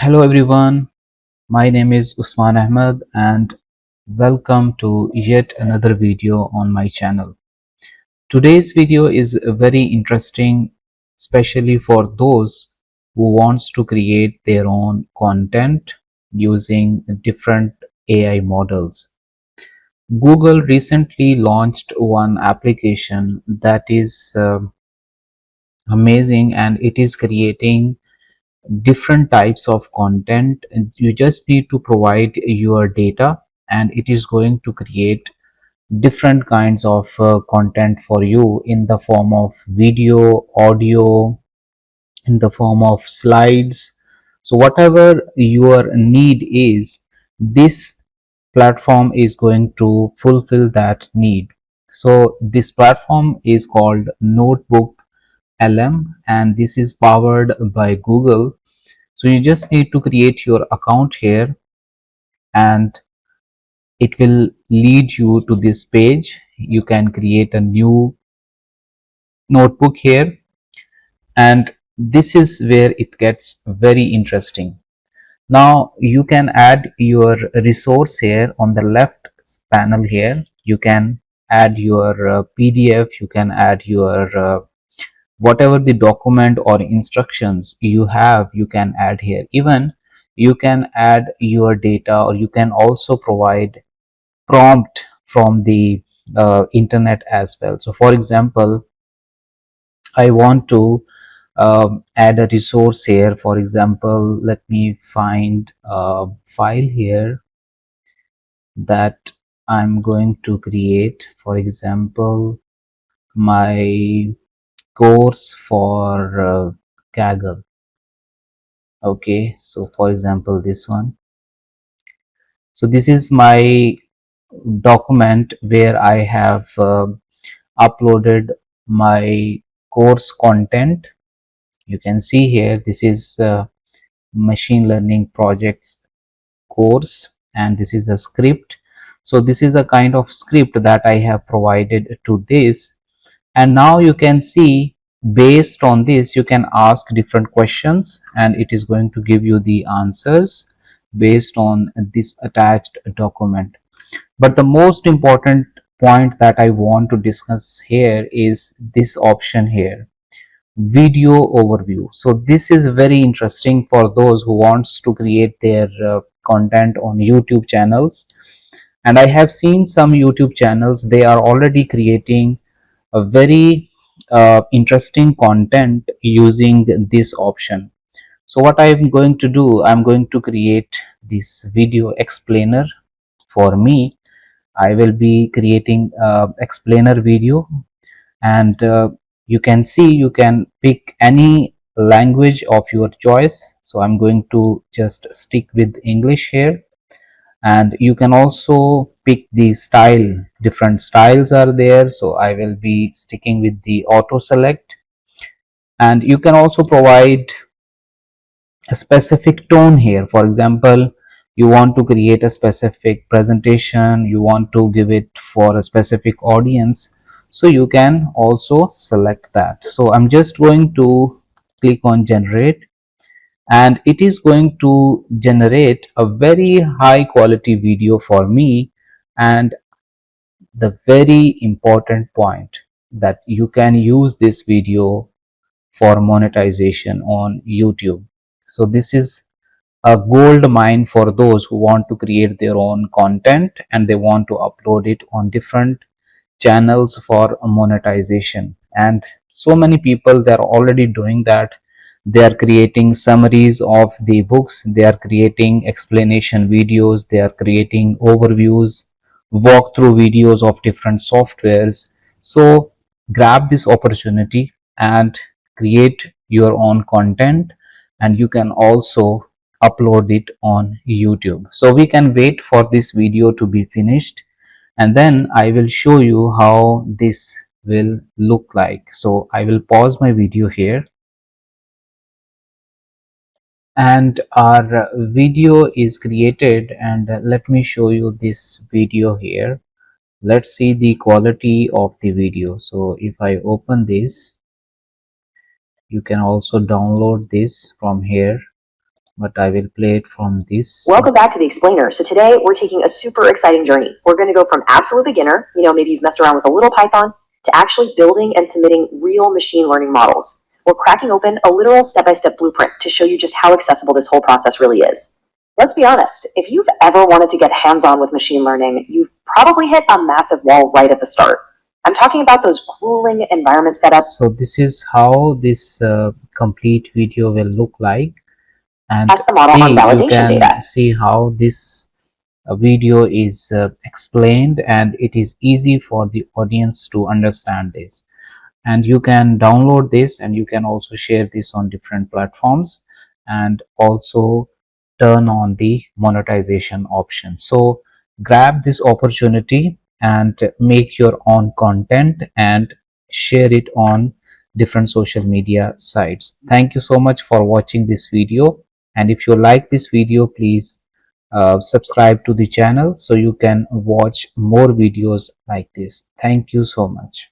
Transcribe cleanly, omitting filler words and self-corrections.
Hello everyone, my name is Usman Ahmed and welcome to yet another video on my channel. Today's video is very interesting, especially for those who wants to create their own content using different AI models. Google recently launched one application that is amazing, and it is creating different types of content. And you just need to provide your data and it is going to create different kinds of content for you in the form of video, audio, in the form of slides. So whatever your need is, this platform is going to fulfill that need. So this platform is called NotebookLM and this is powered by Google. So you just need to create your account here and it will lead you to this page. You can create a new notebook here, and this is where it gets very interesting. Now you can add your resource here on the left panel here. You can add your PDF, you can add your whatever the document or instructions you have, you can add here. Even you can add your data, or you can also provide prompt from the internet as well. So for example, I want to add a resource here. For example, let me find a file here that I'm going to create. For example, my course for Kaggle. Okay, so for example this one. So this is my document where I have uploaded my course content. You can see here this is machine learning projects course and this is a script. So this is a kind of script that I have provided to this, and now you can see based on this you can ask different questions and it is going to give you the answers based on this attached document. But the most important point that I want to discuss here is this option here, video overview. So this is very interesting for those who wants to create their content on YouTube channels. And I have seen some YouTube channels, they are already creating a very interesting content using this option. So what I'm going to do, I'm going to create this video explainer. For me, I will be creating a explainer video, and you can see you can pick any language of your choice. So I'm going to just stick with English here, and you can also pick the style. Different styles are there, so I will be sticking with the auto select. And you can also provide a specific tone here. For example, you want to create a specific presentation, you want to give it for a specific audience, so you can also select that. So I'm just going to click on generate, and it is going to generate a very high quality video for me. And the very important point, that you can use this video for monetization on YouTube. So this is a gold mine for those who want to create their own content and they want to upload it on different channels for monetization. And so many people, they're already doing that. They are creating summaries of the books, they are creating explanation videos, they are creating overviews, walkthrough videos of different softwares. So grab this opportunity and create your own content, and you can also upload it on YouTube. So we can wait for this video to be finished, and then I will show you how this will look like. So I will pause my video here, and our video is created, and let me show you this video here. Let's see the quality of the video. So if I open this, you can also download this from here. but I will play it from this. Welcome back to the Explainer. So today we're taking a super exciting journey. We're going to go from absolute beginner, maybe you've messed around with a little Python, to actually building and submitting real machine learning models. We're cracking open a literal step-by-step blueprint to show you just how accessible this whole process really is. Let's be honest, if you've ever wanted to get hands-on with machine learning, you've probably hit a massive wall right at the start. I'm talking about those grueling environment setups. So this is how this complete video will look like, and Test the model on see, you validation can data. see how this video is explained, and it is easy for the audience to understand this. And you can download this, and you can also share this on different platforms, and also turn on the monetization option. So grab this opportunity and make your own content and share it on different social media sites. Thank you so much for watching this video, and if you like this video, please subscribe to the channel so you can watch more videos like this. Thank you so much.